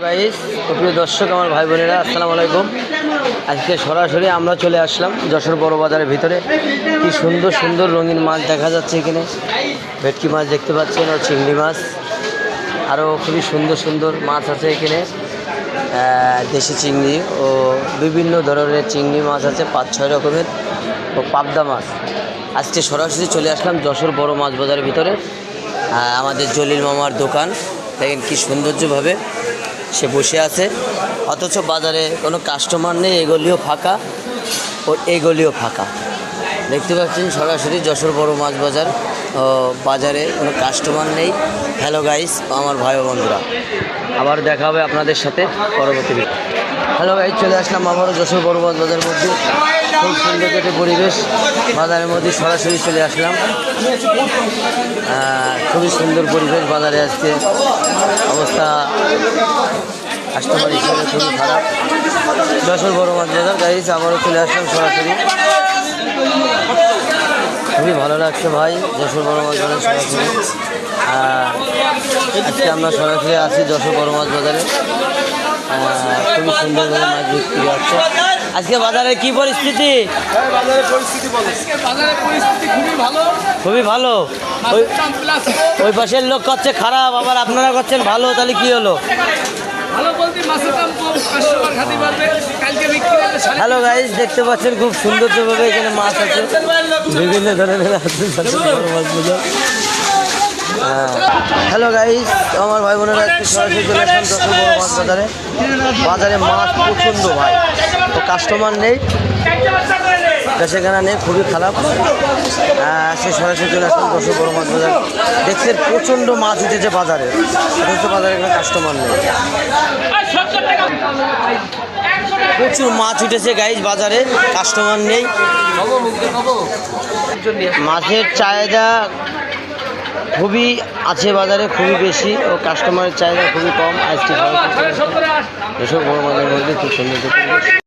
Guys, প্রিয় দর্শক, আমার ভাই বোনেরা, আসসালামু আলাইকুম। আজকে সরাসরি আমরা চলে আসলাম যশোর বড় বাজারের ভিতরে। কি সুন্দর সুন্দর রঙিন মাছ দেখা যাচ্ছে এখানে। ভেটকি মাছ দেখতে পাচ্ছেন ও চিংড়ি মাছ, আরও খুবই সুন্দর সুন্দর মাছ আছে এখানে। দেশি চিংড়ি ও বিভিন্ন ধরনের চিংড়ি মাছ আছে, 5-6 রকমের, ও পাবদা মাছ। আজকে সরাসরি চলে আসলাম যশোর বড় মাছ বাজারের ভিতরে। আমাদের জলিল মামার দোকান দেখেন কি সৌন্দর্যভাবে সে বসে আছে, অথচ বাজারে কোনো কাস্টমার নেই। এগুলিও ফাঁকা ও এগুলিও ফাঁকা। দেখতে পাচ্ছেন সরাসরি যশোর বড় মাছ বাজার, বাজারে কোনো কাস্টমার নেই। হ্যালো গাইস, আমার ভাই বন্ধুরা, আবার দেখা হবে আপনাদের সাথে পরবর্তী ভিডিও। হ্যালো গাইস, চলে আসলাম আবারও যশোর বড় মাছ বাজারের মধ্যে। খুব সুন্দর একটা পরিবেশ বাজারের মধ্যে, সরাসরি চলে আসলাম। খুবই সুন্দর পরিবেশ বাজারে। আজকে অবস্থা কাস্টমার হিসেবে খুবই খারাপ। যশোর বড় মাছ বাজার গাইস, আবারও চলে আসলাম সরাসরি। খুবই ভালো লাগছে ভাই, যশোর বড় মাছ বাজার সরাসরি। আজকে আমরা সরাসরি আছি যশোর বড় মাছ বাজারে। খুবই সুন্দরভাবে মাছ বিক্রি হচ্ছে। আজকে বাজারের কি পরিস্থিতি? খুবই ভালো। ওই পাশের লোক করছে খারাপ, আবার আপনারা করছেন ভালো, তাহলে কি হলো? হ্যালো গাইস, দেখতে পাচ্ছেন খুব সৌন্দর্যভাবে এখানে মাছ আছে, বিভিন্ন ধরনের মাছগুলো। হ্যালো গাইস, আমার ভাই বোনেরা, একটু সরাসরি চলে আসলাম যশোর বড় মাছ বাজারে। বাজারে মাছ প্রচণ্ড ভাই, তো কাস্টমার নেই, বেচাকেনা নেই, খুবই খারাপ। সে সরাসরি চলে আসলাম যশোর বড় মাছ বাজার। দেখছেন প্রচণ্ড মাছ উঠেছে বাজারে, অথচ বাজারে কোনো কাস্টমার নেই। প্রচুর মাছ উঠেছে গাইস বাজারে, কাস্টমার নেই। মাছের চাহিদা খুবই আছে বাজারে, খুবই বেশি, ও কাস্টমারের চাহিদা খুবই কম। আজকে যশোর বড় বাজারের মধ্যে খুব সুন্দর।